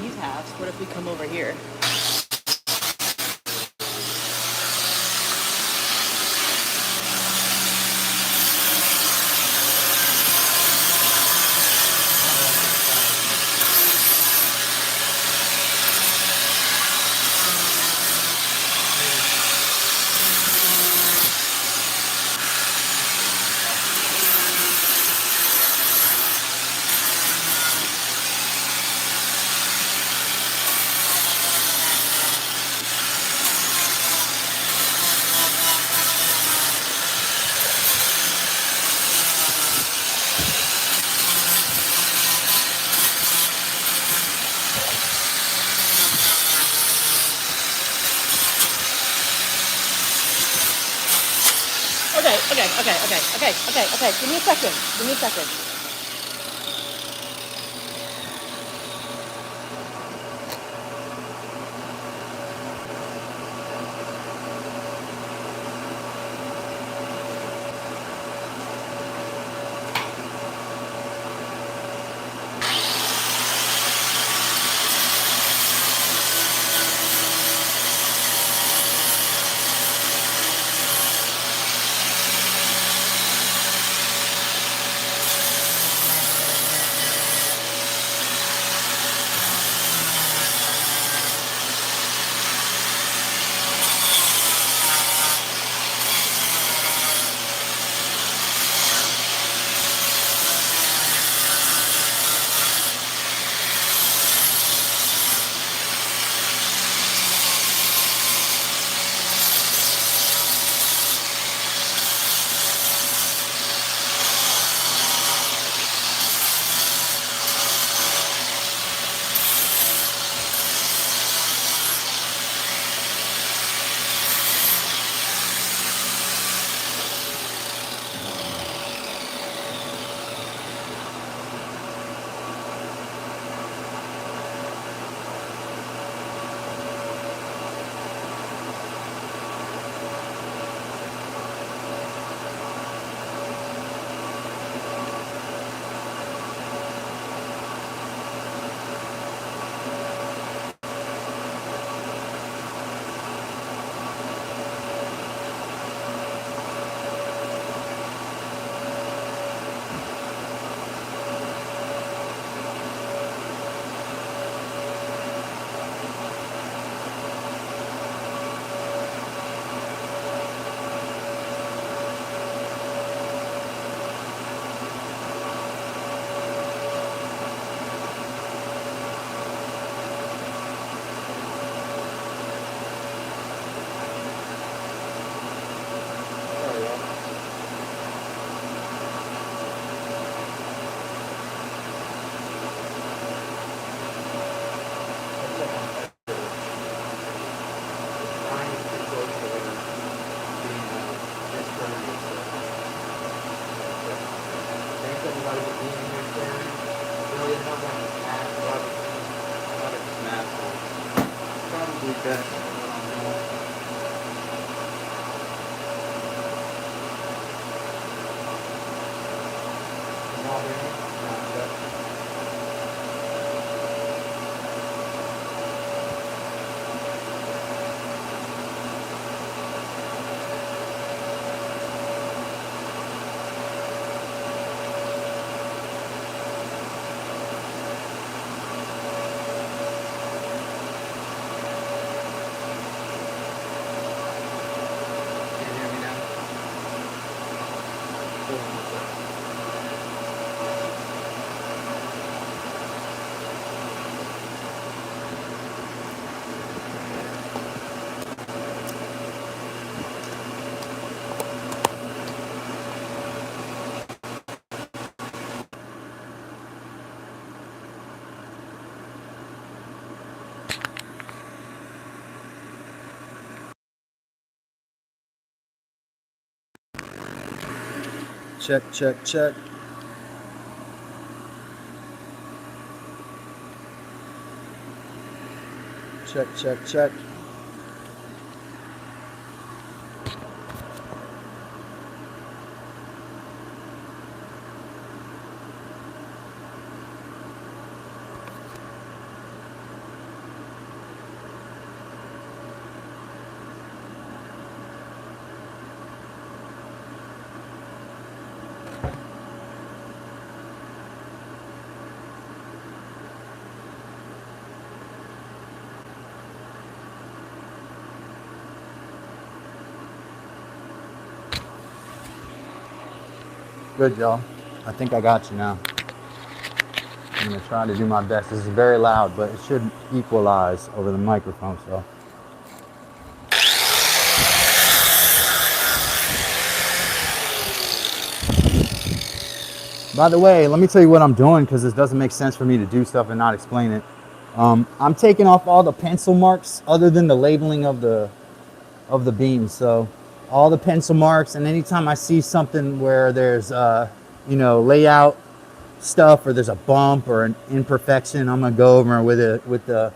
these halves. What if we come over here? Okay. Give me a second. Check. Check. Good, y'all. I think I got you now. I'm gonna try to do my best. This is very loud, but it should equalize over the microphone, so. By the way, let me tell you what I'm doing because this doesn't make sense for me to do stuff and not explain it. I'm taking off all the pencil marks other than the labeling of the beams. So all the pencil marks, and anytime I see something where there's layout stuff or there's a bump or an imperfection, I'm gonna go over with it with the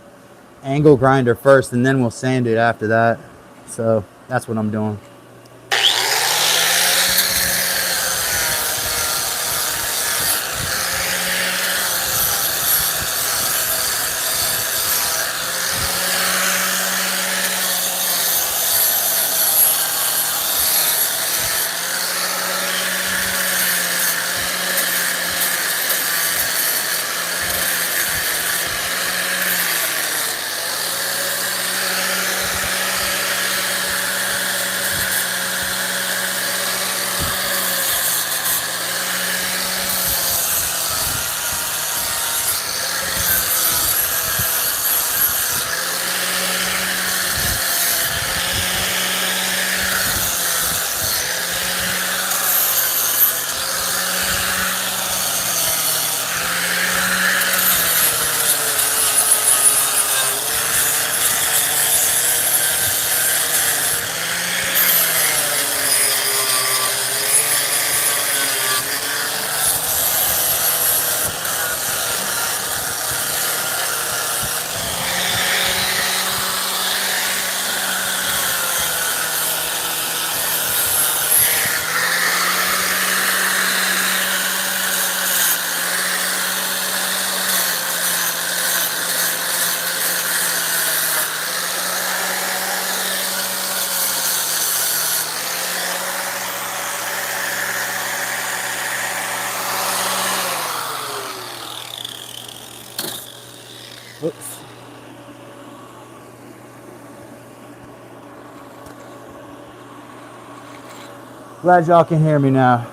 angle grinder first, and then we'll sand it after that. So that's what I'm doing. Oops. Glad y'all can hear me now.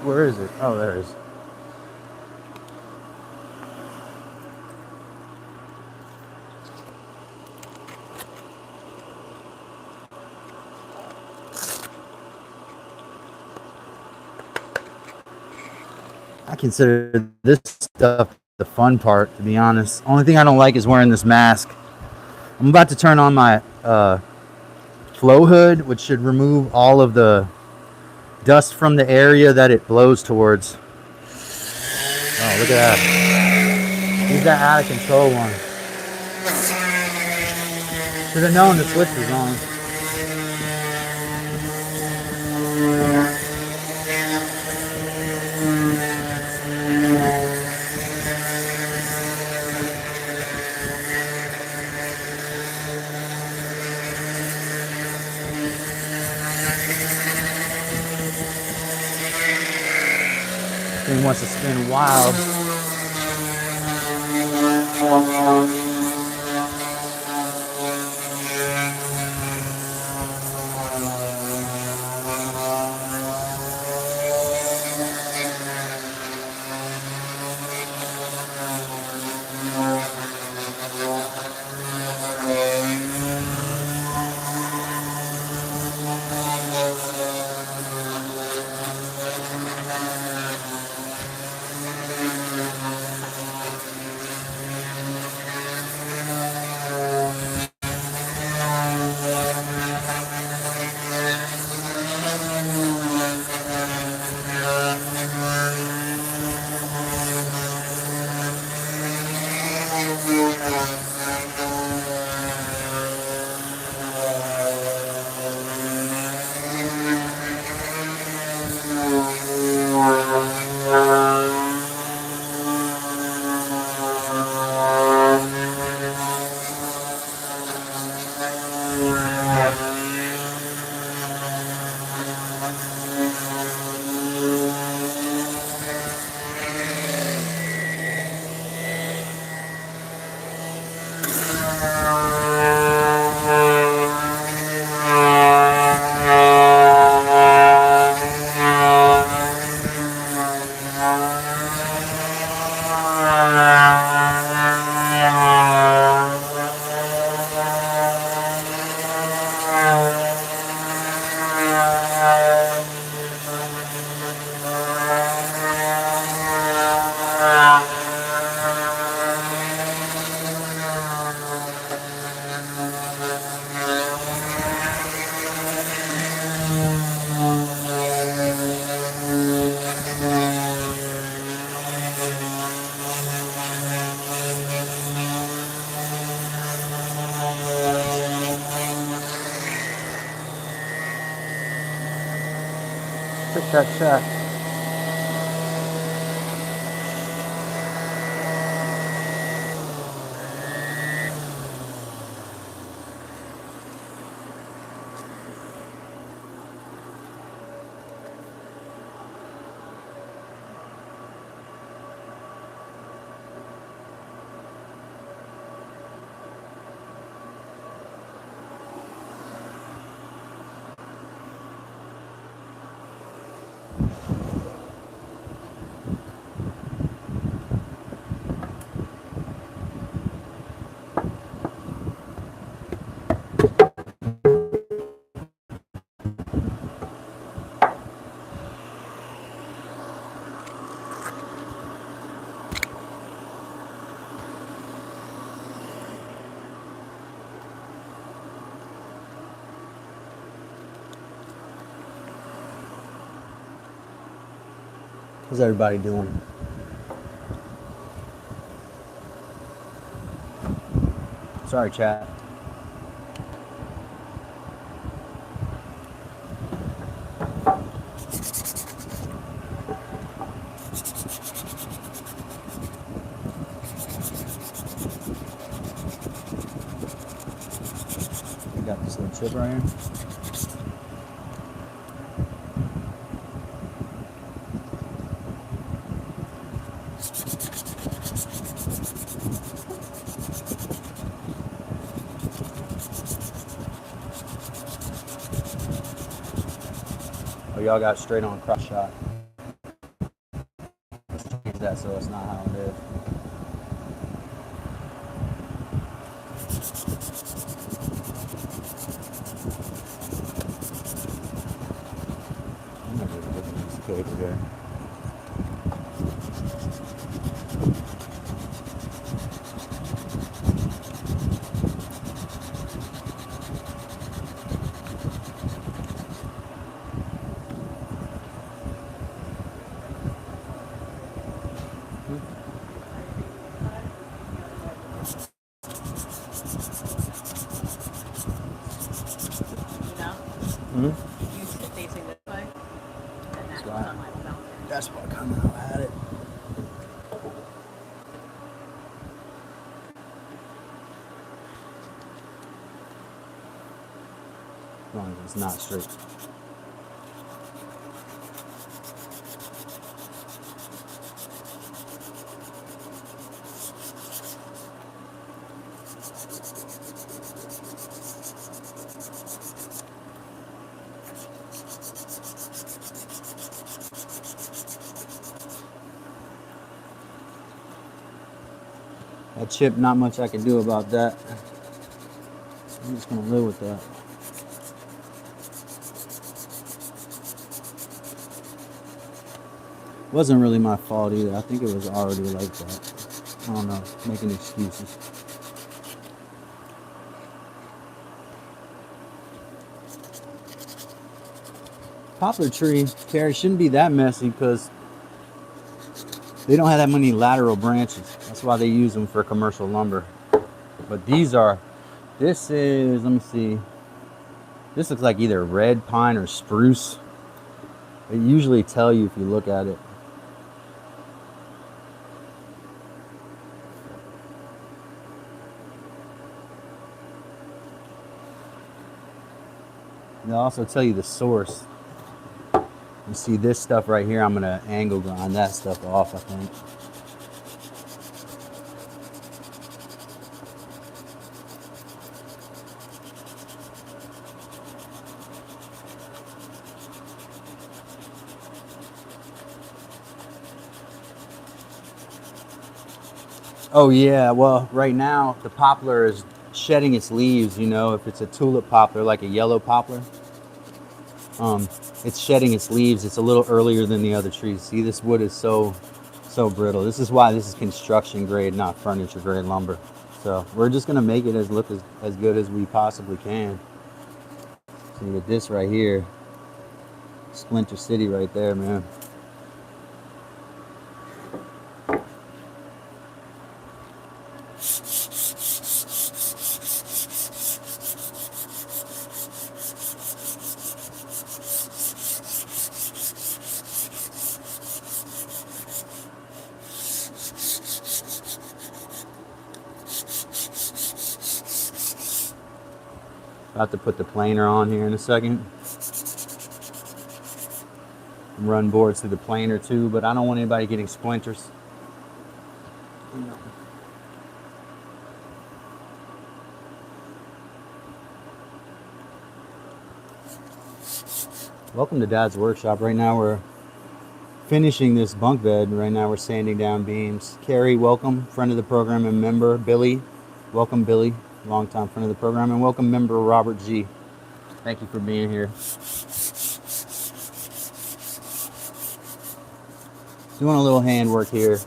Where is it? Oh, there it is. I consider this stuff the fun part, to be honest. Only thing I don't like is wearing this mask. I'm about to turn on my flow hood, which should remove all of the dust from the area that it blows towards. Oh, look at that. He's that out of control one. Should have known the switch was on. Thing wants to spin wild. Check that shaft. How's everybody doing? Sorry, chat. We got this little chip right here. Y'all got straight on cross shot. Let's change that so it's not how it is. I'm gonna get a different piece of paper here. That's what kind of had it. As long as it's not straight. That chip, not much I can do about that. I'm just gonna live with that. Wasn't really my fault either. I think it was already like that. I don't know, making excuses. Poplar tree, Carrie, shouldn't be that messy because they don't have that many lateral branches. That's why they use them for commercial lumber. But these are, this is, let me see. This looks like either red pine or spruce. They usually tell you if you look at it. They'll also tell you the source. You see this stuff right here, I'm gonna angle grind that stuff off, I think. Oh yeah, well, right now the poplar is shedding its leaves, you know, if it's a tulip poplar, like a yellow poplar, it's shedding its leaves. It's a little earlier than the other trees. See, this wood is so brittle. This is why this is construction grade, not furniture grade lumber. So we're just gonna make it look as good as we possibly can. See, with this right here, Splinter City right there, man. About to put the planer on here in a second. Run boards through the planer too, but I don't want anybody getting splinters. Welcome to Dad's Workshop. Right now we're finishing this bunk bed. Right now we're sanding down beams. Carrie, welcome, friend of the program and member. Billy, welcome Billy, longtime friend of the program, and welcome member Robert G. Thank you for being here. Doing a little handwork here.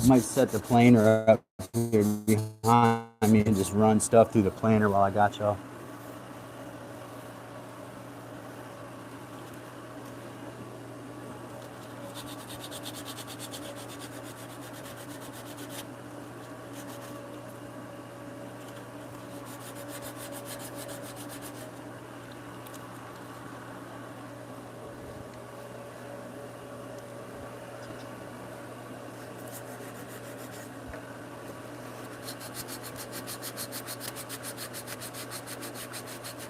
Might set the planer up here behind me and just run stuff through the planer while I got y'all.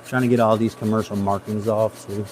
Trying to get all these commercial markings off too.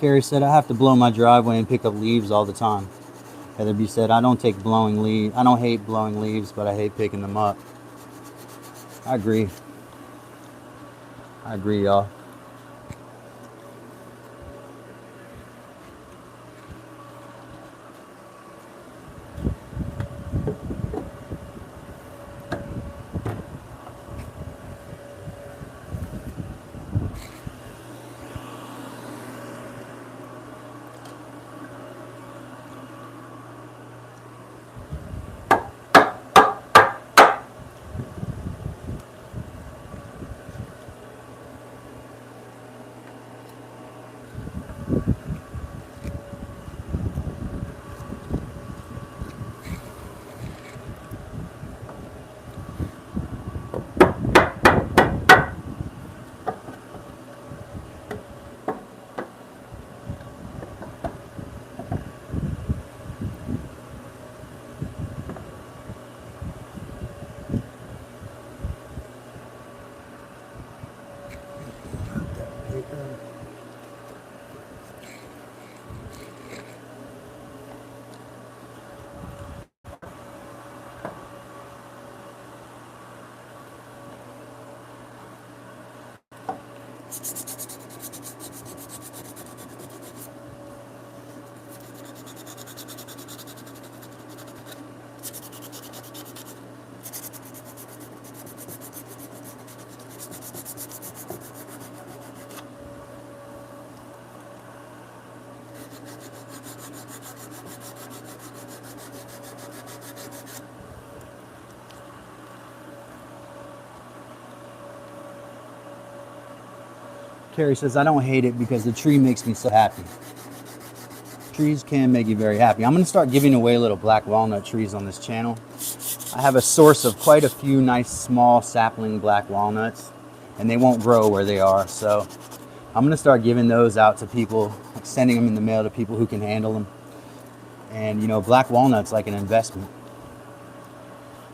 Carrie said, I have to blow my driveway and pick up leaves all the time. Heather B said, I don't hate blowing leaves, but I hate picking them up. I agree, y'all. Carrie says, I don't hate it because the tree makes me so happy. Trees can make you very happy. I'm going to start giving away little black walnut trees on this channel. I have a source of quite a few nice small sapling black walnuts, and they won't grow where they are. So I'm going to start giving those out to people, sending them in the mail to people who can handle them. And you know, black walnut's like an investment.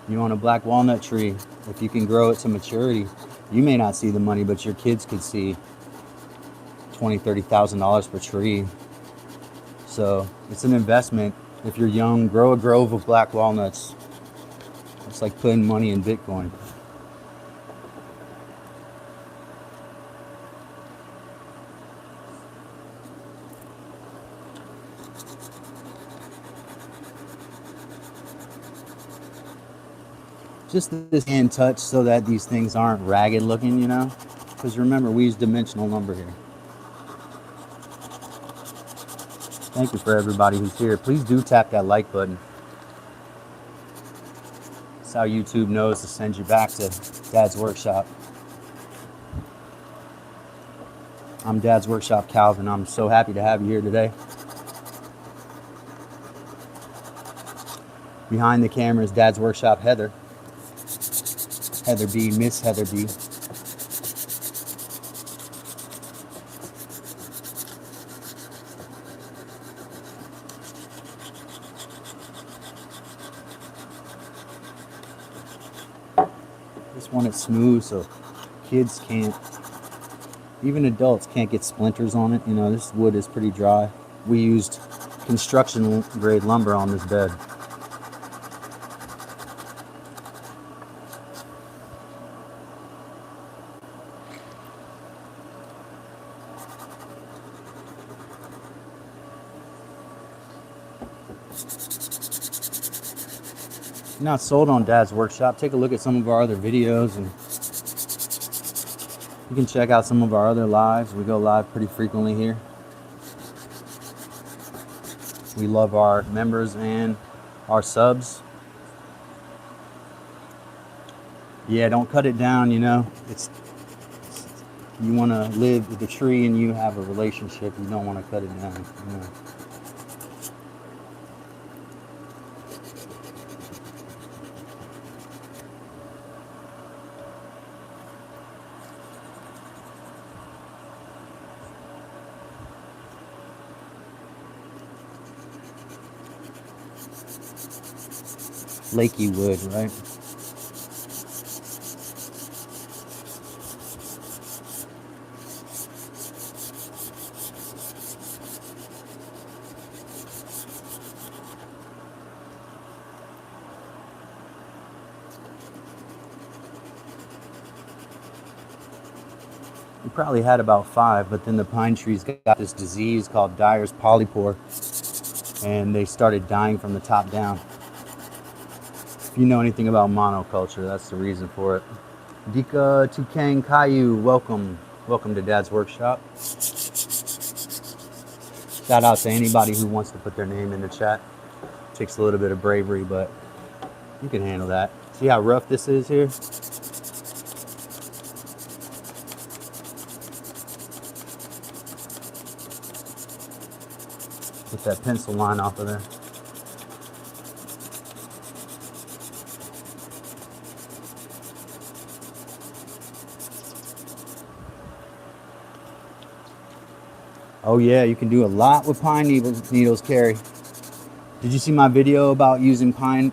You own a black walnut tree, if you can grow it to maturity, you may not see the money, but your kids could see $20,000, $30,000 per tree. So it's an investment. If you're young, grow a grove of black walnuts. It's like putting money in Bitcoin. Just this hand touch so that these things aren't ragged looking, you know? Because remember, we use dimensional lumber here. Thank you for everybody who's here. Please do tap that like button. That's how YouTube knows to send you back to Dad's Workshop. I'm Dad's Workshop Calvin. I'm so happy to have you here today. Behind the camera is Dad's Workshop Heather. Heather B, Miss Heather B. This one is smooth, so kids can't, even adults can't get splinters on it. You know, this wood is pretty dry. We used construction grade lumber on this bed. If you're not sold on Dad's Workshop, take a look at some of our other videos, and you can check out some of our other lives. We go live pretty frequently here. We love our members and our subs. Yeah, don't cut it down, you know. You want to live with the tree and you have a relationship. You don't want to cut it down, you know. Flaky wood, right? We probably had about 5, but then the pine trees got this disease called Dyer's polypore, and they started dying from the top down. If you know anything about monoculture, that's the reason for it. Dika Tukang Kayu, welcome. Welcome to Dad's Workshop. Shout out to anybody who wants to put their name in the chat. Takes a little bit of bravery, but you can handle that. See how rough this is here? Get that pencil line off of there. Oh yeah, you can do a lot with pine needles, Carrie. Did you see my video about using pine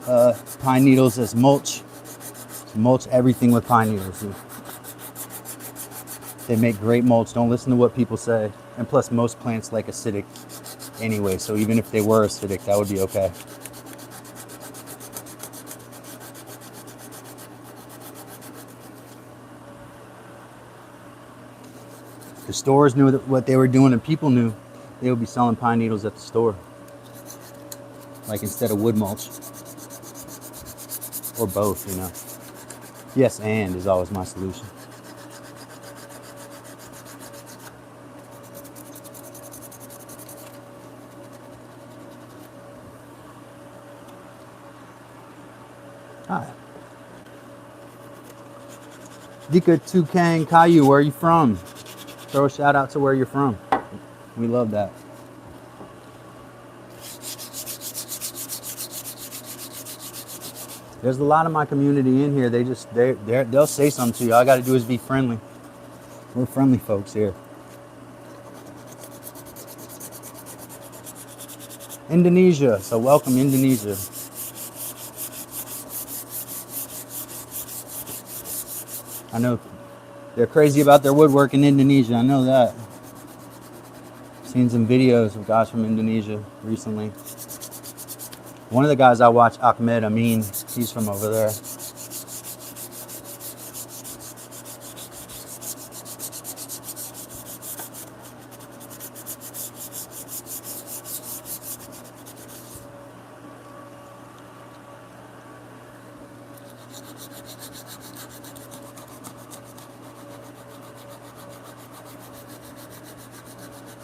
needles as mulch? Mulch everything with pine needles. They make great mulch. Don't listen to what people say. And plus, most plants like acidic anyway, so even if they were acidic, that would be okay. The stores knew what they were doing, and people knew they would be selling pine needles at the store, like instead of wood mulch, or both, you know. Yes, and is always my solution. Hi. Dika Tukang Caillou, where are you from? Throw a shout out to where you're from. We love that. There's a lot of my community in here. They'll say something to you. All I got to do is be friendly. We're friendly folks here. Indonesia. So welcome, Indonesia. I know they're crazy about their woodwork in Indonesia. I know that. Seen some videos of guys from Indonesia recently. One of the guys I watch, Ahmed Amin, he's from over there.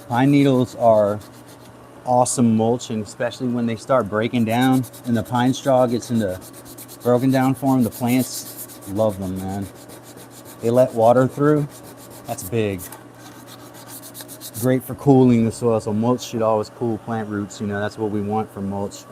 Pine needles are awesome mulching, especially when they start breaking down and the pine straw gets into broken down form. The plants love them, man. They let water through. That's big. Great for cooling the soil. So mulch should always cool plant roots. You know, that's what we want from mulch.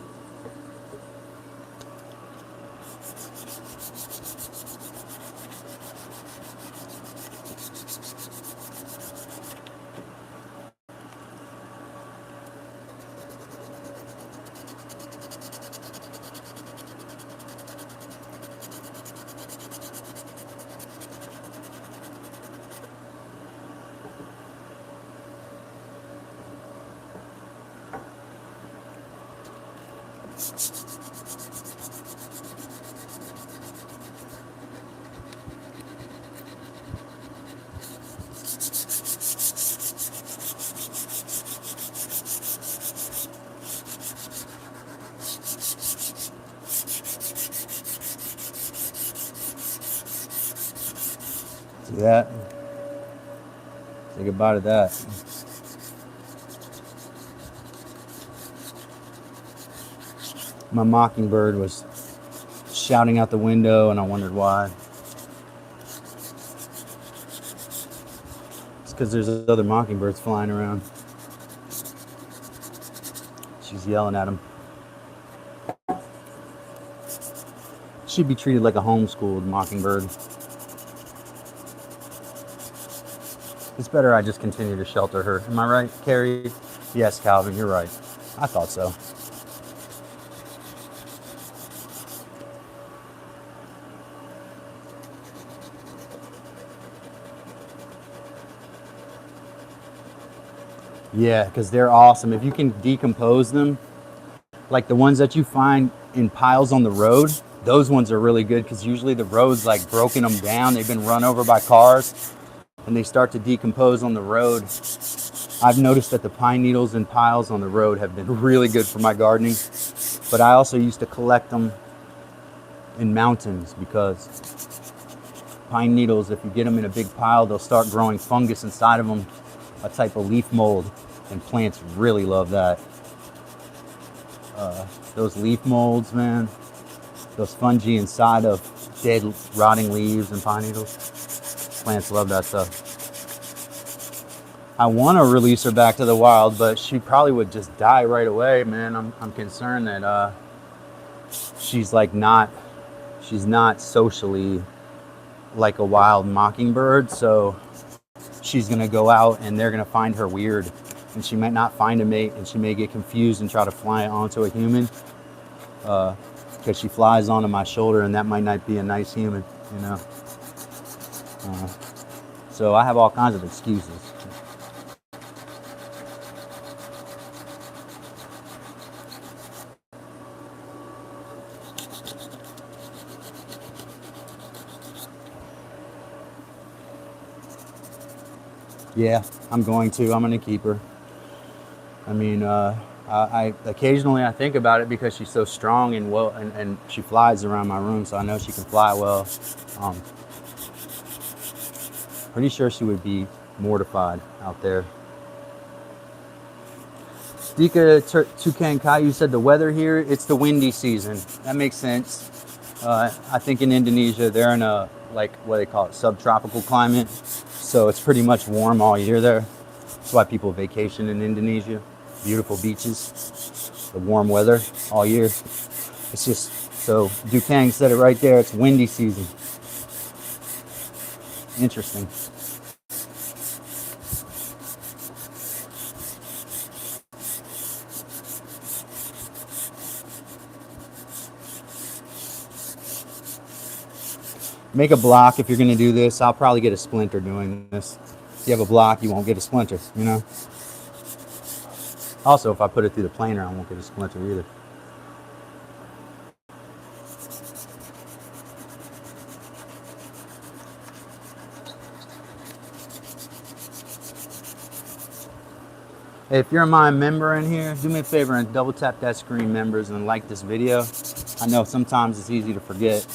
See that? Say goodbye to that. My mockingbird was shouting out the window and I wondered why. It's because there's other mockingbirds flying around. She's yelling at him. She'd be treated like a homeschooled mockingbird. It's better I just continue to shelter her. Am I right, Carrie? Yes, Calvin, you're right. I thought so. Yeah, because they're awesome. If you can decompose them, like the ones that you find in piles on the road, those ones are really good because usually the road's like broken them down. They've been run over by cars and they start to decompose on the road. I've noticed that the pine needles in piles on the road have been really good for my gardening. But I also used to collect them in mountains because pine needles, if you get them in a big pile, they'll start growing fungus inside of them, a type of leaf mold, and plants really love that. Those leaf molds, man, those fungi inside of dead rotting leaves and pine needles, plants love that stuff. I want to release her back to the wild, but she probably would just die right away, man. I'm concerned that she's not socially like a wild mockingbird, so she's gonna go out and they're gonna find her weird, and she might not find a mate, and she may get confused and try to fly onto a human because she flies onto my shoulder, and that might not be a nice human, you know. So I have all kinds of excuses. Yeah, I'm going to keep her. I mean, I occasionally I think about it because she's so strong and well, and she flies around my room, so I know she can fly well. Um, Pretty sure she would be mortified out there. Dika Toucan Caillou said the weather here, it's the windy season. That makes sense. I think in Indonesia, they're in a, like, what they call it, subtropical climate. So it's pretty much warm all year there. That's why people vacation in Indonesia. Beautiful beaches, the warm weather all year. It's just, so Duquesne said it right there, it's windy season. Interesting. Make a block if you're going to do this. I'll probably get a splinter doing this. If you have a block, you won't get a splinter, you know? Also, if I put it through the planer, I won't get a splinter either. Hey, if you're my member in here, do me a favor and double tap that screen, members, and like this video. I know sometimes it's easy to forget.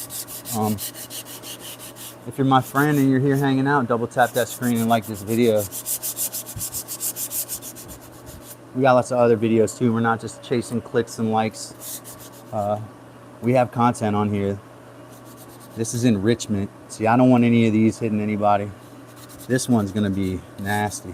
If you're my friend and you're here hanging out, double tap that screen and like this video. We got lots of other videos too. We're not just chasing clicks and likes. We have content on here. This is enrichment. See, I don't want any of these hitting anybody. This one's gonna be nasty.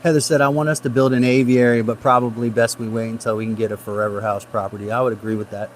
Heather said, I want us to build an aviary, but probably best we wait until we can get a forever house property. I would agree with that.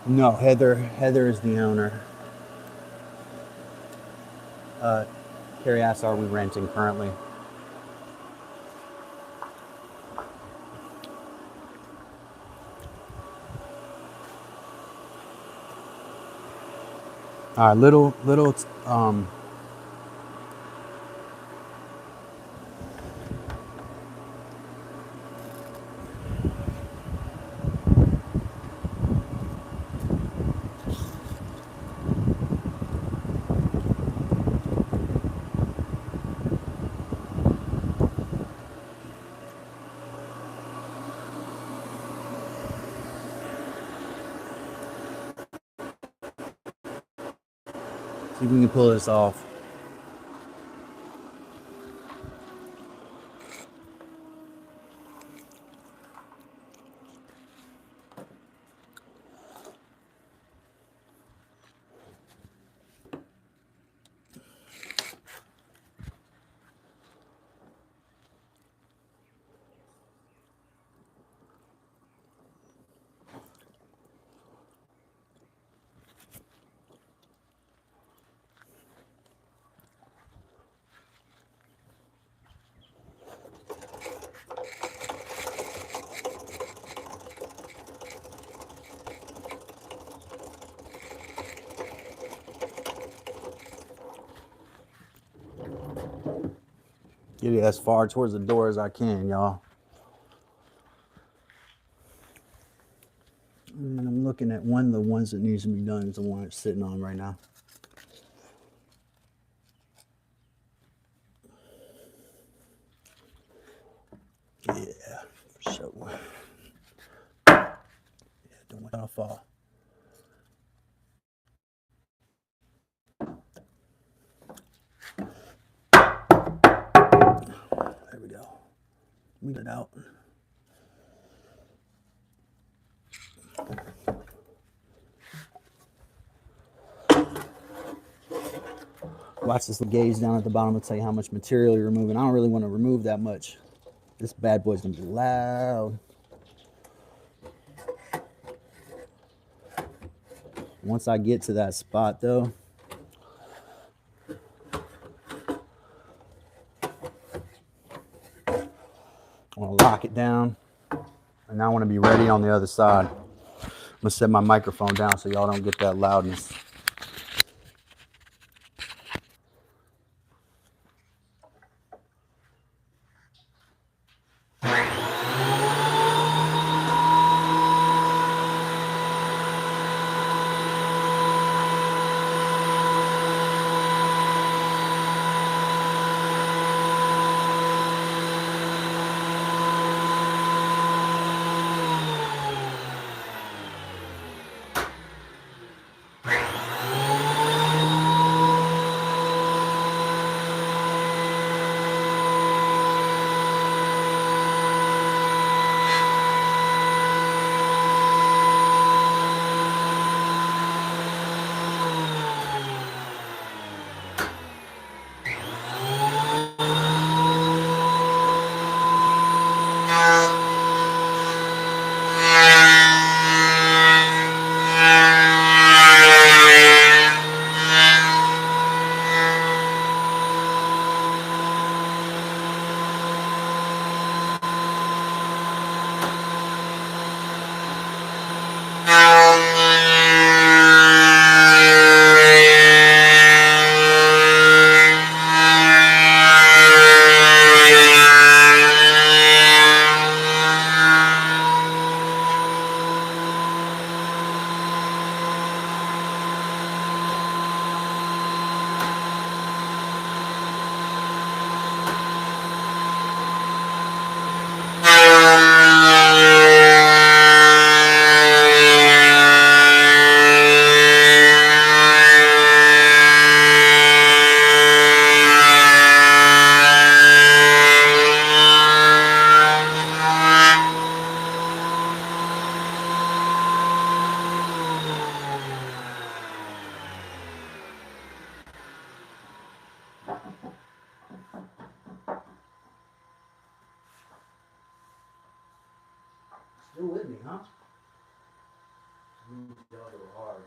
No, Heather is the owner. Carrie asks, are we renting currently? All right, little See if we can pull this off. Get it as far towards the door as I can, y'all. And I'm looking at one of the ones that needs to be done is the one it's sitting on right now. Yeah, for sure. Yeah, don't want to fall. There we go. Move it out. Watch this gauge down at the bottom. It'll tell you how much material you're removing. I don't really want to remove that much. This bad boy's gonna be loud. Once I get to that spot though, I want to lock it down. And now I want to be ready on the other side. I'm gonna set my microphone down so y'all don't get that loudness. Still with me, huh? Hard.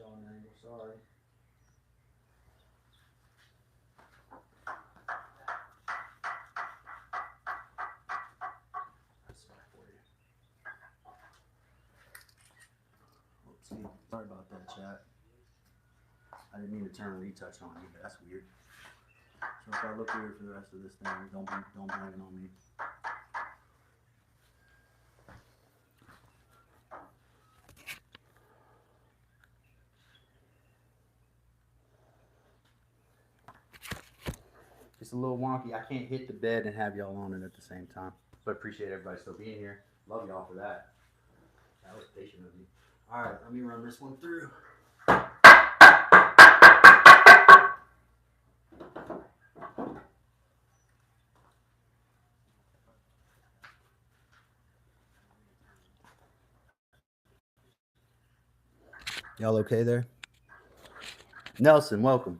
y'all an angle, sorry. That's smart for you. Oopsie. Sorry about that, chat. I didn't mean to turn a retouch on you, but that's weird. So if I look weird for the rest of this thing, don't blame it on me. It's a little wonky. I can't hit the bed and have y'all on it at the same time. But appreciate everybody still being here. Love y'all for that. That was patient of you. All right, let me run this one through. Y'all okay there? Nelson, welcome.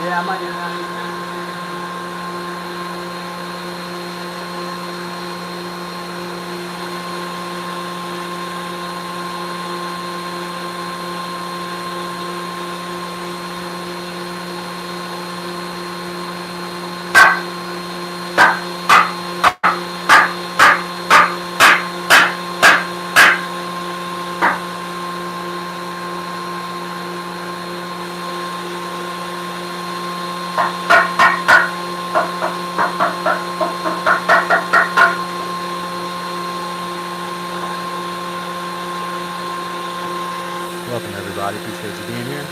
Yeah, I might do that. Welcome everybody. Appreciate you being here.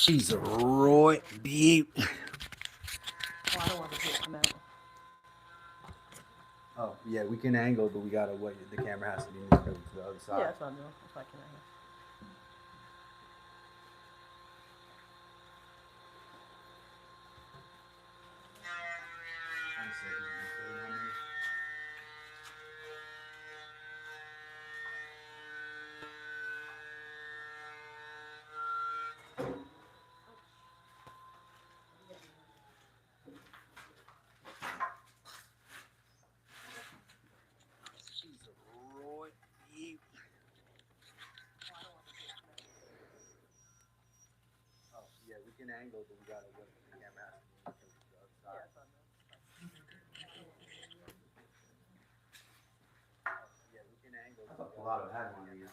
She's a right beaut. Oh, I don't want to see it come out. Oh, yeah, we can angle, but we gotta wait. The camera has to be moved over to the other side. Yeah, that's what I'm doing. That's why I can't angle. She's a right beaut. Oh, yeah, we can angle, but we gotta wait. The camera has to be moved over to the other side. Yeah, that's what I'm doing. Yeah, we can angle. I thought a lot of had one of these.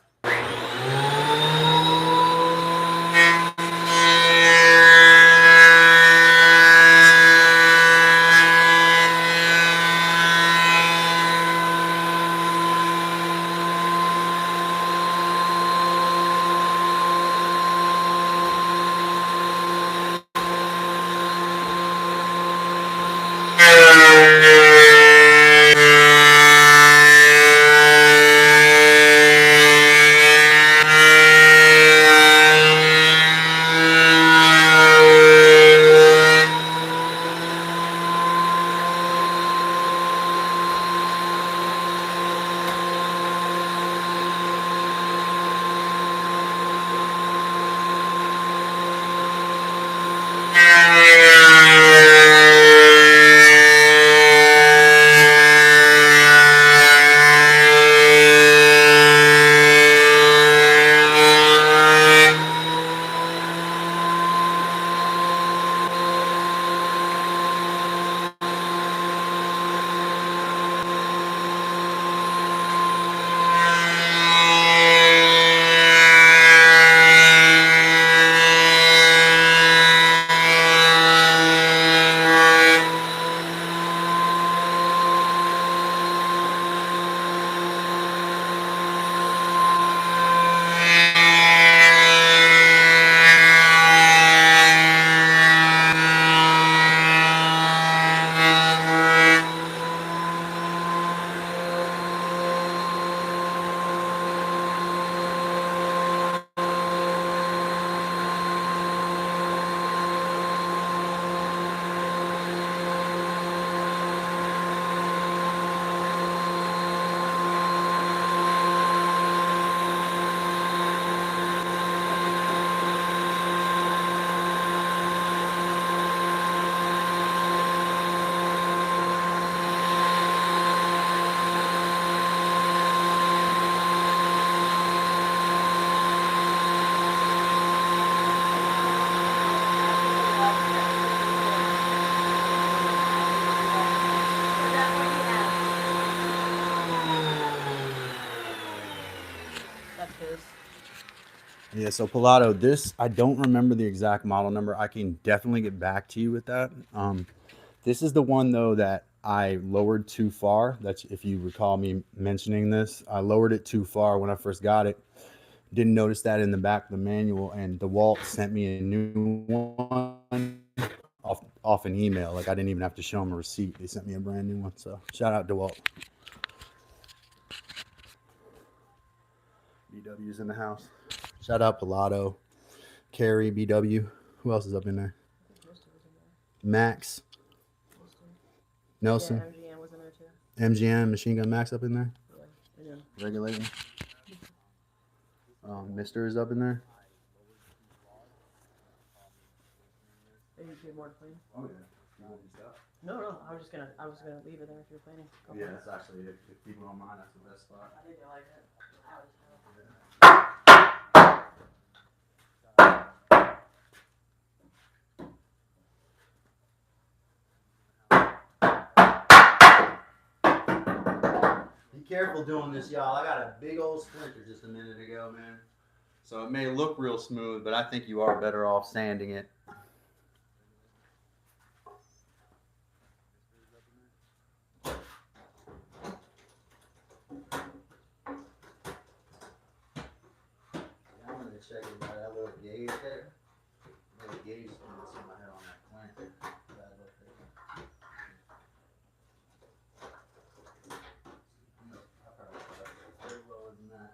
That's his. Yeah, so Pilato, this, I don't remember the exact model number. I can definitely get back to you with that. This is the one, though, that I lowered too far. That's, if you recall me mentioning this, I lowered it too far when I first got it. Didn't notice that in the back of the manual, and DeWalt sent me a new one off an email. Like, I didn't even have to show them a receipt. They sent me a brand new one. So shout out DeWalt. BW's in the house. Shout out Pilato, Carrie, BW. Who else is up in there? Max, Nelson, Yeah, MGM was in there too. MGM, Machine Gun Max up in there. Yeah. Regulating. Mister is up in there. Maybe you have more to clean. Oh yeah. You want your stuff? No, I was gonna leave it there if you're cleaning. Go Yeah, for it. that's actually, if people don't mind, that's the best spot. I think you like it. Be careful doing this, y'all. I got a big old splinter just a minute ago, man. So it may look real smooth, but I think you are better off sanding it. I'm gonna check it by that little gauge there. Make gauge that's in my head on that clamp. Very lower than that.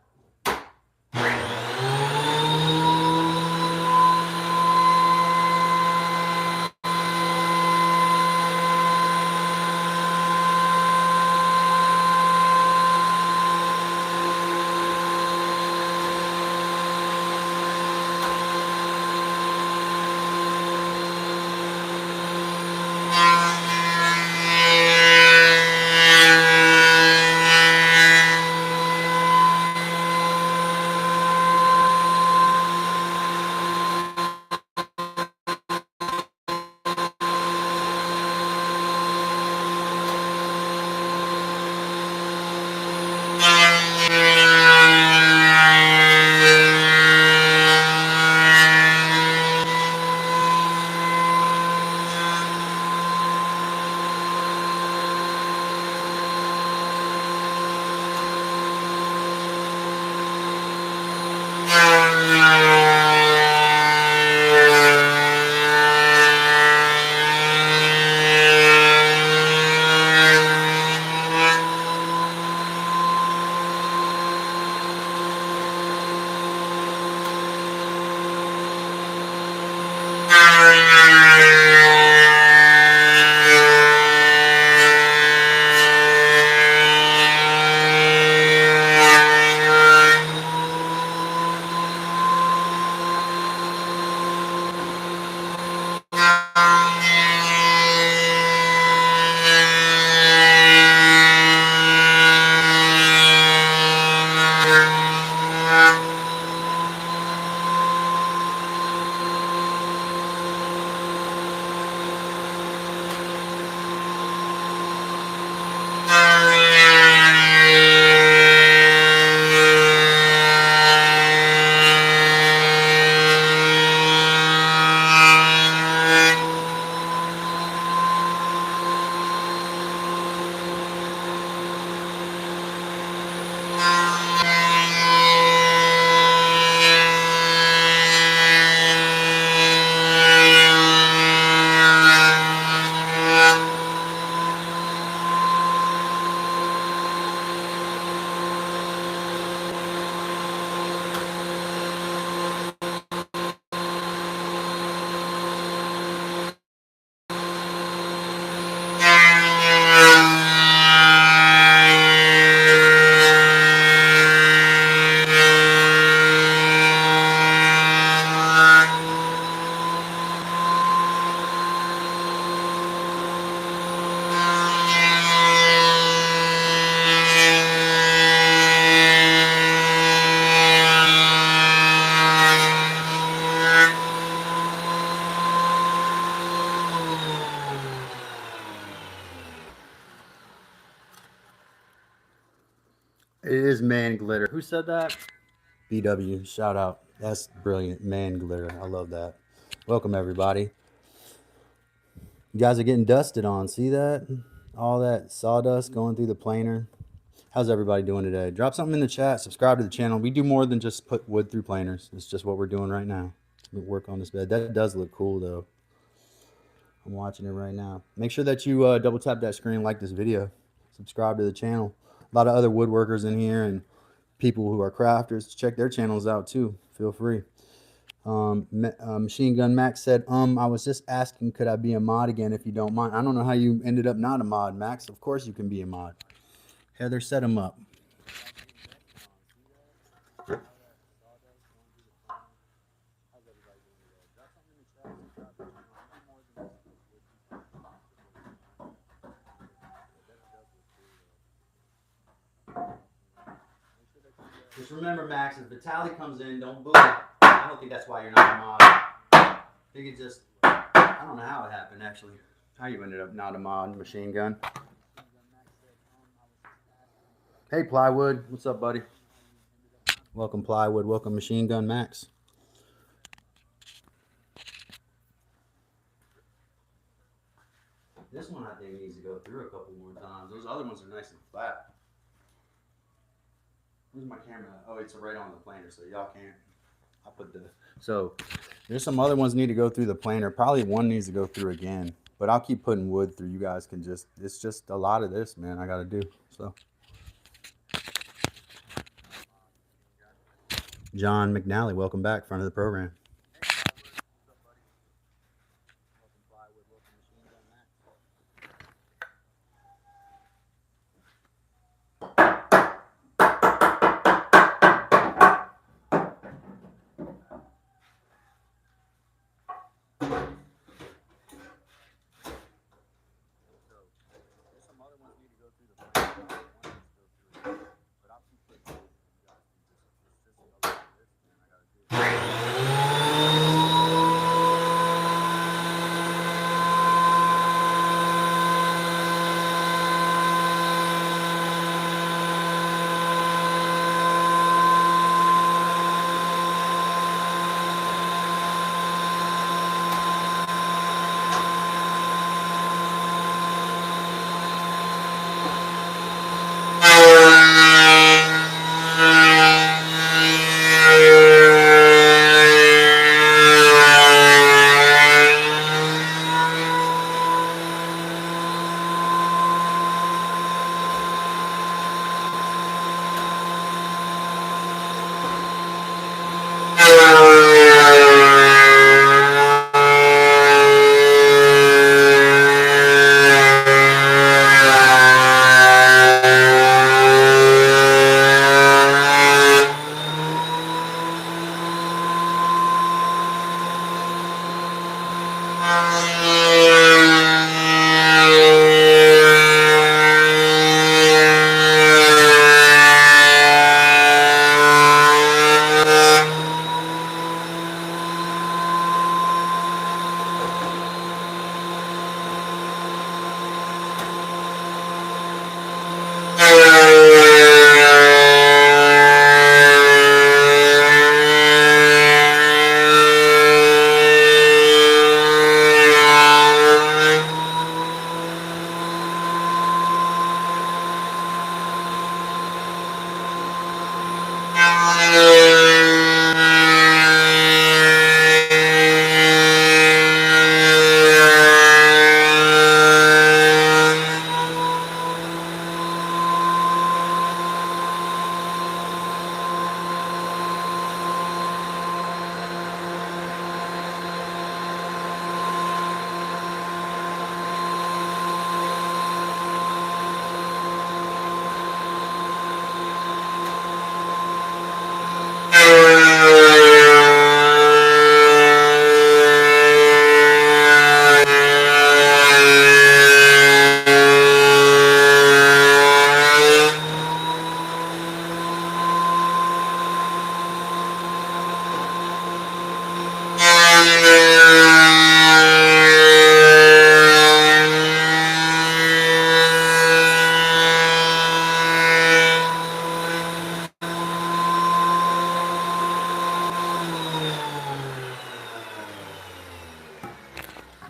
It is man glitter. Who said that? BW. Shout out. That's brilliant. Man glitter. I love that. Welcome, everybody. You guys are getting dusted on. See that? All that sawdust going through the planer. How's everybody doing today? Drop something in the chat. Subscribe to the channel. We do more than just put wood through planers. It's just what we're doing right now. We work on this bed. That does look cool, though. I'm watching it right now. Make sure that you double tap that screen, like this video, subscribe to the channel. A lot of other woodworkers in here and people who are crafters. Check their channels out too. Feel free. Machine Gun Max said, I was just asking, could I be a mod again if you don't mind? I don't know how you ended up not a mod, Max. Of course you can be a mod. Heather, set him up. Just remember, Max, if the tally comes in, don't boo. I don't think that's why you're not a mod. I think it just, I don't know how it happened, actually. How you ended up not a mod, Machine Gun. Hey, Plywood. What's up, buddy? Welcome, Plywood. Welcome, Machine Gun Max. This one, I think, needs to go through a couple more times. Those other ones are nice and flat. Where's my camera? Oh, it's right on the planer, so y'all can't. I'll put the so there's some other ones need to go through the planer. Probably one needs to go through again. But I'll keep putting wood through. You guys can just it's just a lot of this, man. I gotta do. So John McNally, welcome back, front of the program.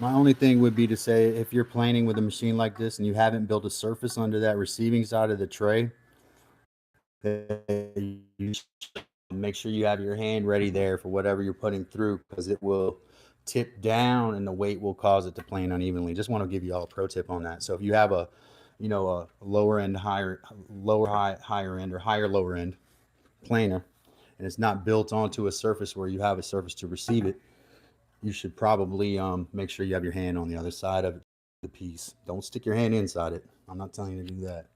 My only thing would be to say if you're planing with a machine like this and you haven't built a surface under that receiving side of the tray, you make sure you have your hand ready there for whatever you're putting through because it will tip down and the weight will cause it to plane unevenly. Just want to give you all a pro tip on that. So if you have a, a lower end, higher end or higher lower end planer, and it's not built onto a surface where you have a surface to receive it, you should probably make sure you have your hand on the other side of the piece. Don't stick your hand inside it. I'm not telling you to do that.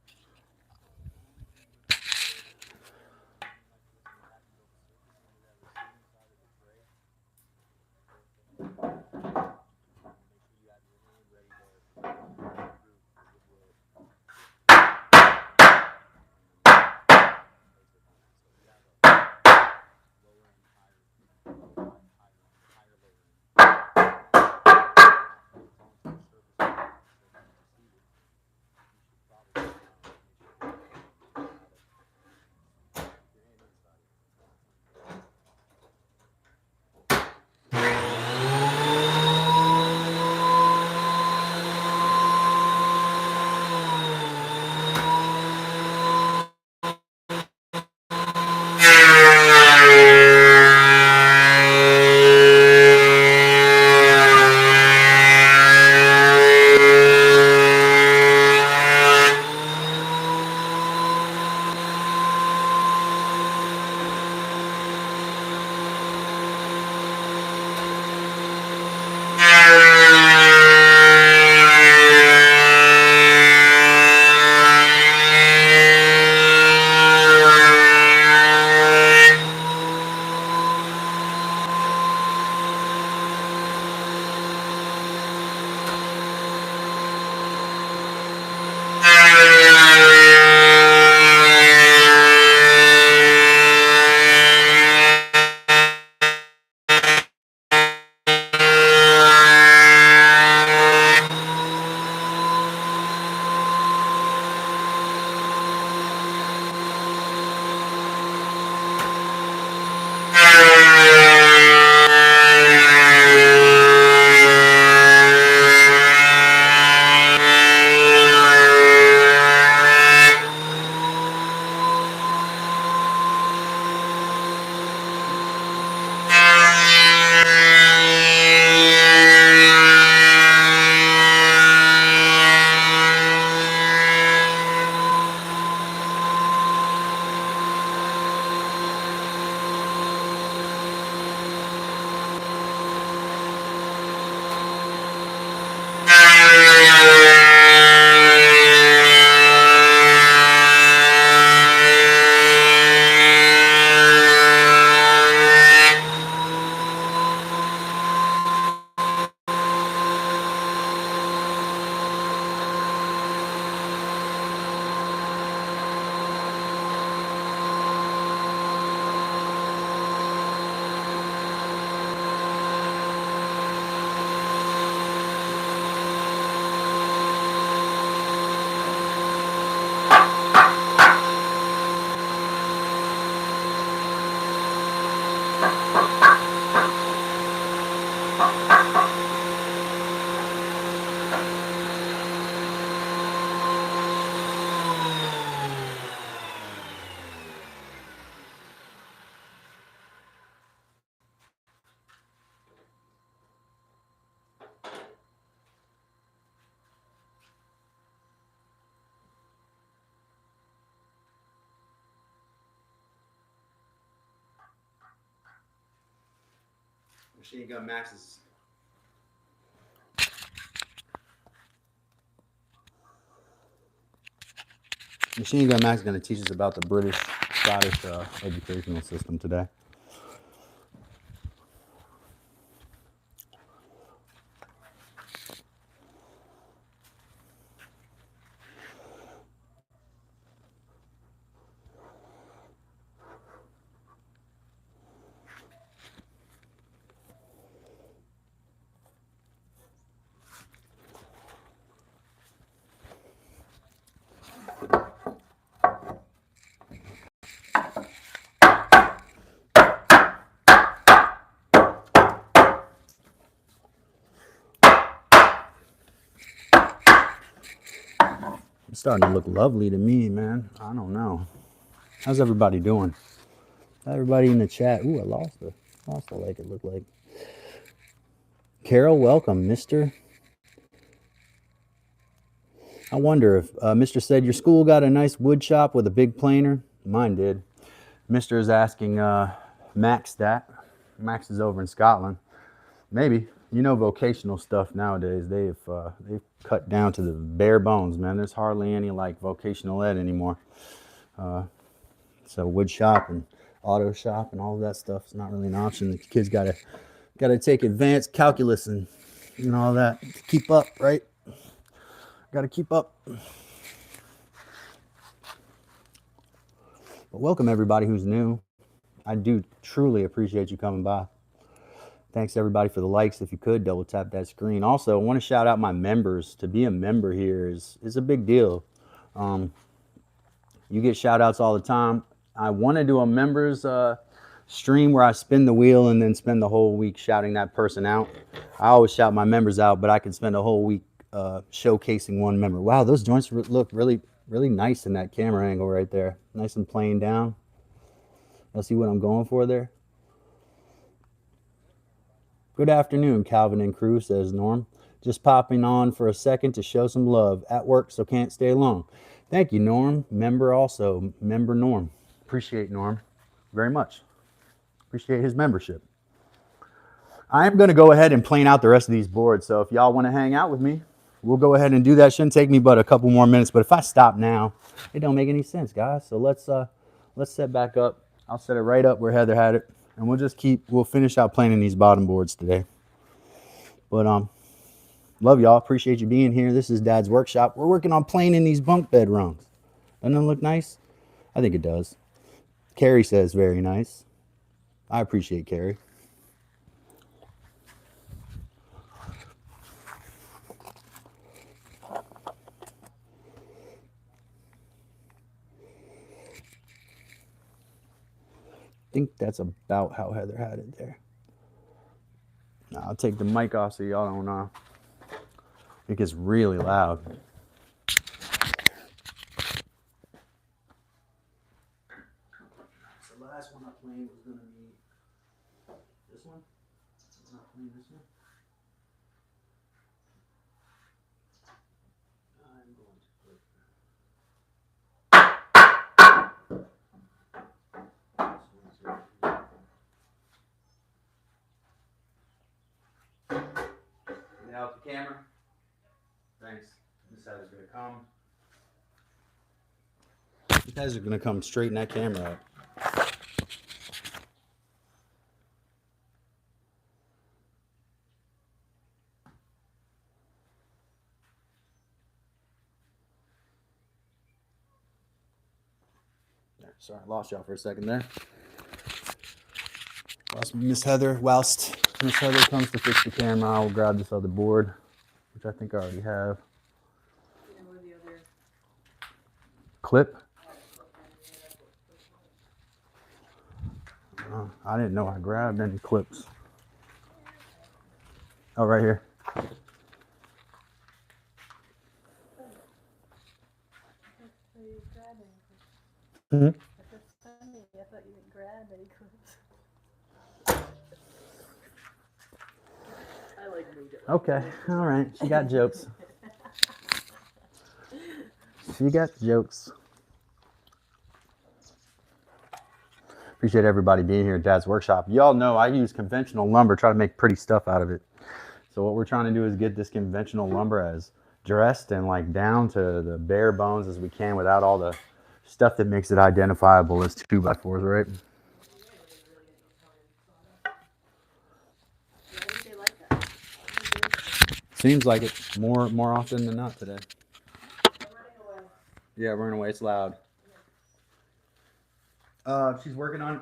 Machine Gun Max is Machine Gun Max is going to teach us about the British Scottish educational system today. It's starting to look lovely to me, man. I don't know. How's everybody doing? Everybody in the chat. Ooh, I lost the like it looked like. Carol, welcome, Mr. I wonder if Mr. said your school got a nice wood shop with a big planer. Mine did. Mr. is asking Max that. Max is over in Scotland. Maybe. You know, vocational stuff nowadays, they've cut down to the bare bones, man. There's hardly any like vocational ed anymore. So wood shop and auto shop and all of that stuff is not really an option. The kids gotta take advanced calculus and all that to keep up, right? Gotta keep up. But welcome everybody who's new. I do truly appreciate you coming by. Thanks everybody for the likes. If you could double tap that screen. Also, I want to shout out my members. To be a member here is a big deal. You get shout outs all the time. I want to do a members stream where I spin the wheel and then spend the whole week shouting that person out. I always shout my members out, but I can spend a whole week showcasing one member. Wow, those joints look really, really nice in that camera angle right there. Nice and playing down. You'll see what I'm going for there. Good afternoon, Calvin and crew, says Norm. Just popping on for a second to show some love. At work, so can't stay long. Thank you, Norm. Member also. Member Norm. Appreciate Norm very much. Appreciate his membership. I am going to go ahead and plane out the rest of these boards, so if y'all want to hang out with me, we'll go ahead and do that. Shouldn't take me but a couple more minutes, but if I stop now, it don't make any sense, guys. So let's set back up. I'll set it right up where Heather had it. And we'll finish out planing these bottom boards today. But love y'all. Appreciate you being here. This is Dad's workshop. We're working on planing these bunk bed rungs. Doesn't it look nice? I think it does. Carrie says very nice. I appreciate Carrie. I think that's about how Heather had it there. Now, I'll take the mic off so y'all don't know. It gets really loud. So the last one I played was going to be this one. I'm not playing this one. I'm going to play. Get out the camera. Thanks. This head's gonna come. These guys are gonna come straighten that camera up. There, sorry, I lost y'all for a second there. Lost Miss Heather. Whilst Miss Heather comes to fix the camera, I'll grab this other board, which I think I already have. Clip? I didn't know I grabbed any clips. Oh, right here. Mm-hmm. I thought you didn't grab any clips. I like moved it. Okay, all right. She got jokes. She got jokes. Appreciate everybody being here at Dad's Workshop. Y'all know I use conventional lumber, try to make pretty stuff out of it. So what we're trying to do is get this conventional lumber as dressed and like down to the bare bones as we can without all the stuff that makes it identifiable as 2x4s, right? Seems like it more often than not today. Yeah, running away. It's loud. She's working on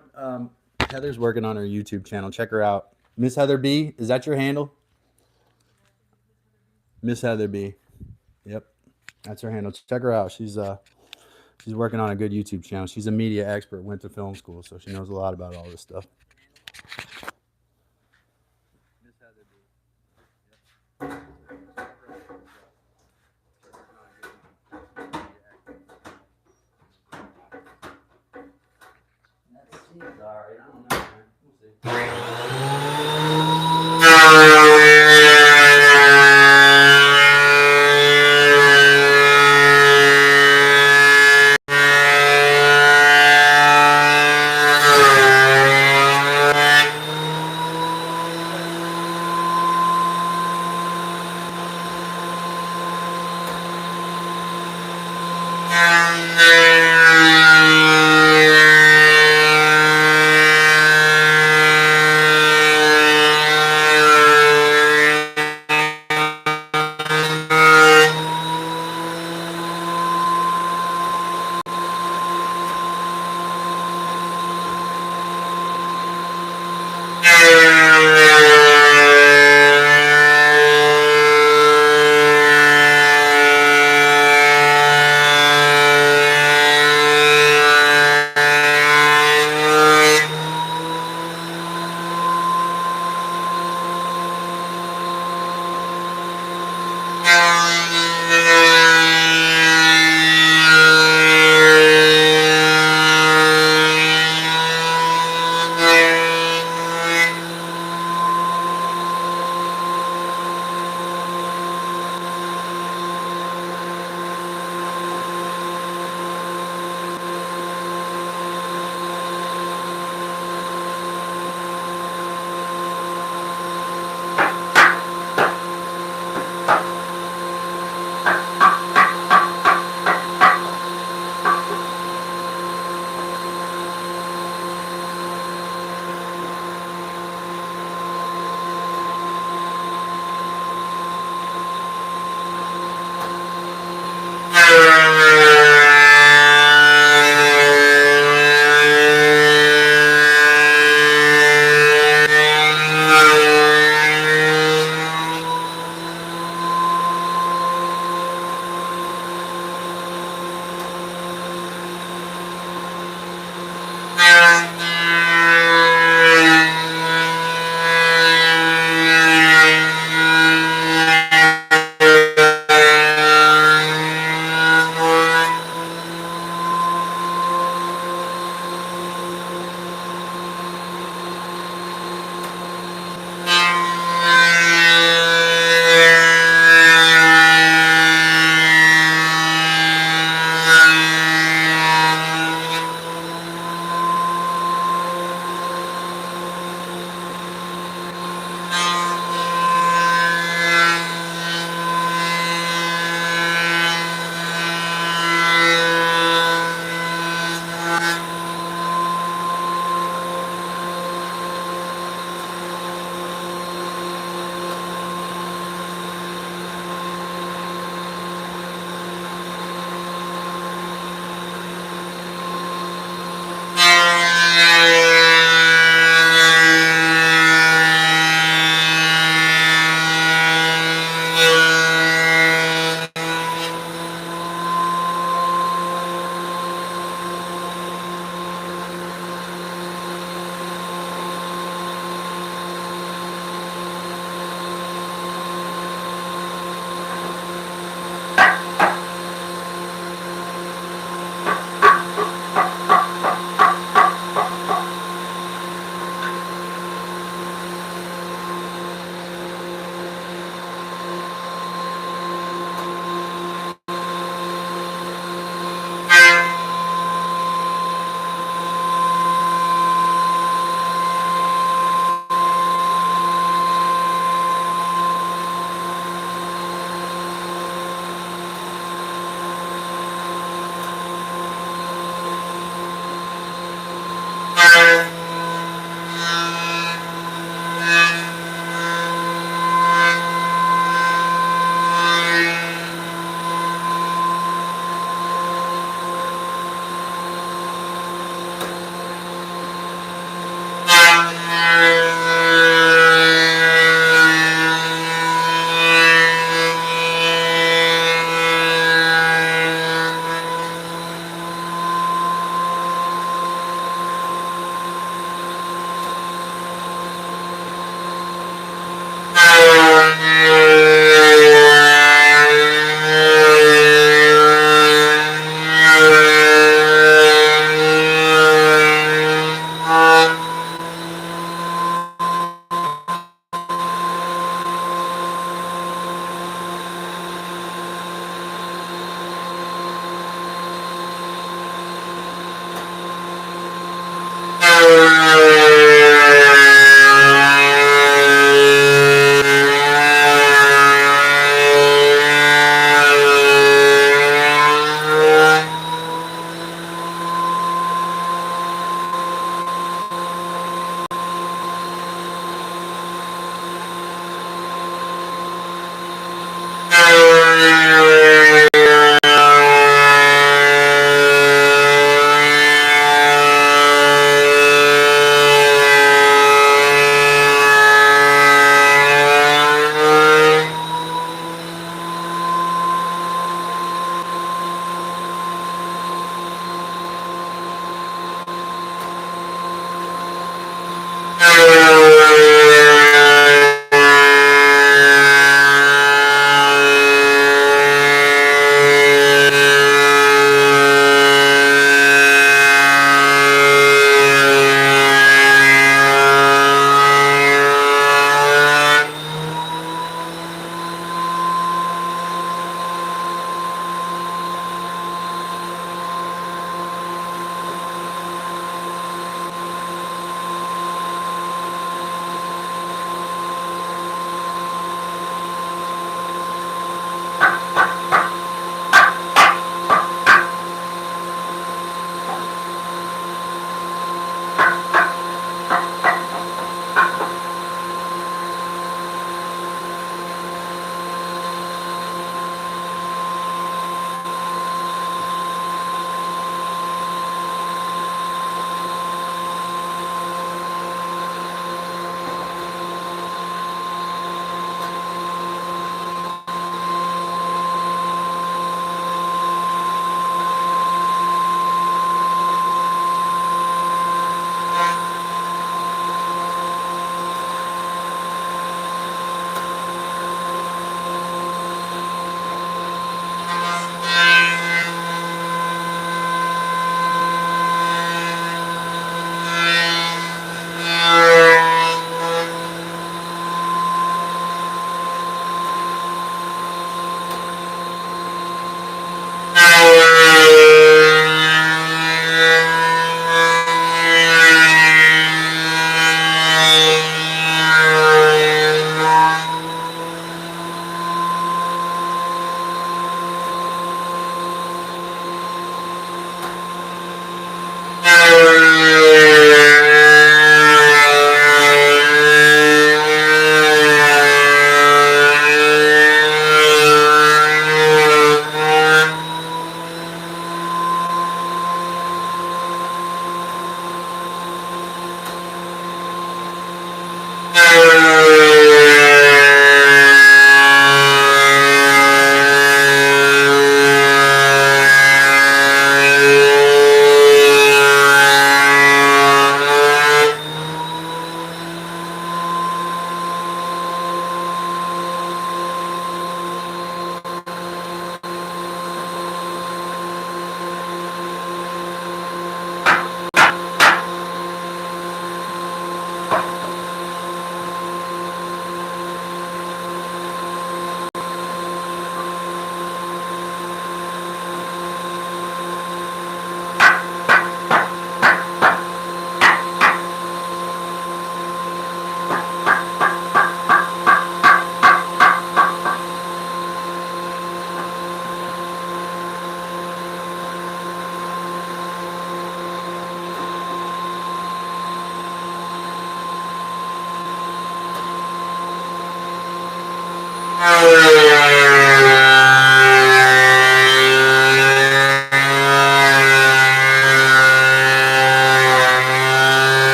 Heather's working on her YouTube channel. Check her out. Miss Heather B. Is that your handle? Miss Heather B. Yep. That's her handle. Check her out. She's working on a good YouTube channel. She's a media expert, went to film school, so she knows a lot about all this stuff. Miss Heather B. Yep. That seems alright. I don't know, man. We'll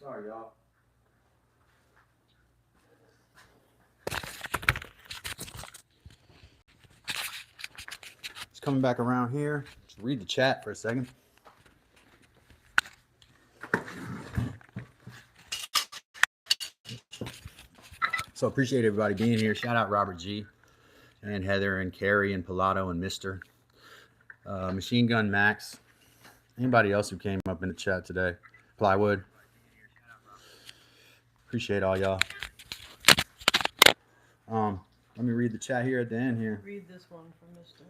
Sorry, y'all. Just coming back around here. Just read the chat for a second. So appreciate everybody being here. Shout out Robert G and Heather and Carrie and Pilato and Mister Machine Gun Max. Anybody else who came up in the chat today? Plywood. Appreciate all y'all. Let me read the chat here at the end here. Read this one from Mr.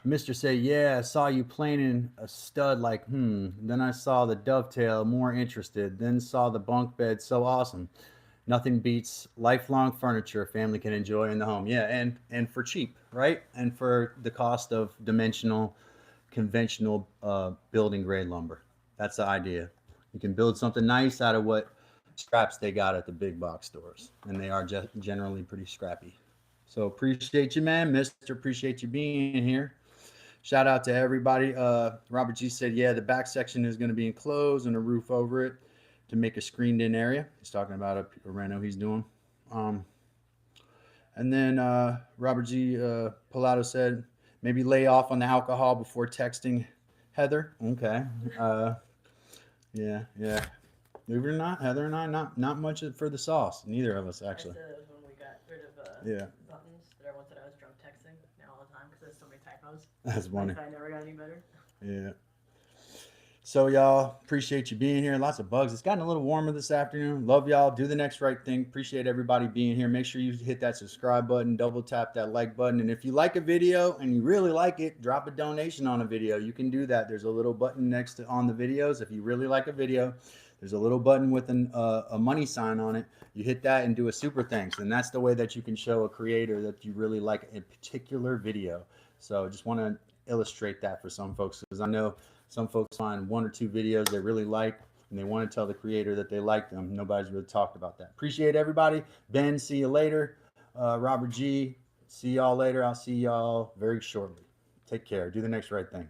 Mr. say, yeah, I saw you planing a stud like, Then I saw the dovetail, more interested. Then saw the bunk bed, so awesome. Nothing beats lifelong furniture a family can enjoy in the home. Yeah, and for cheap, right? And for the cost of dimensional, conventional building grade lumber. That's the idea. You can build something nice out of what scraps they got at the big box stores. And they are generally pretty scrappy. So appreciate you, man. Mister, appreciate you being here. Shout out to everybody. Robert G said, yeah, the back section is going to be enclosed and a roof over it to make a screened in area. He's talking about a reno he's doing. And then Robert G. Pilato said, maybe lay off on the alcohol before texting Heather. Okay. Yeah, yeah. Believe it or not, Heather and I, not much for the sauce. Neither of us, I actually. said it was when we got rid of Yeah, buttons that everyone said I was drunk texting now all the time because there's so many typos. that's funny. Like I never got any better. Yeah. So y'all, appreciate you being here. Lots of bugs. It's gotten a little warmer this afternoon. Love y'all. Do the next right thing. Appreciate everybody being here. Make sure you hit that subscribe button, double tap that like button. And if you like a video and you really like it, drop a donation on a video. You can do that. There's a little button next to on the videos. If you really like a video, there's a little button with a money sign on it. You hit that and do a super thanks. And that's the way that you can show a creator that you really like a particular video. So just want to illustrate that for some folks, because I know some folks find one or two videos they really like and they want to tell the creator that they like them. Nobody's really talked about that. Appreciate everybody. Ben, see you later. Robert G, see y'all later. I'll see y'all very shortly. Take care. Do the next right thing.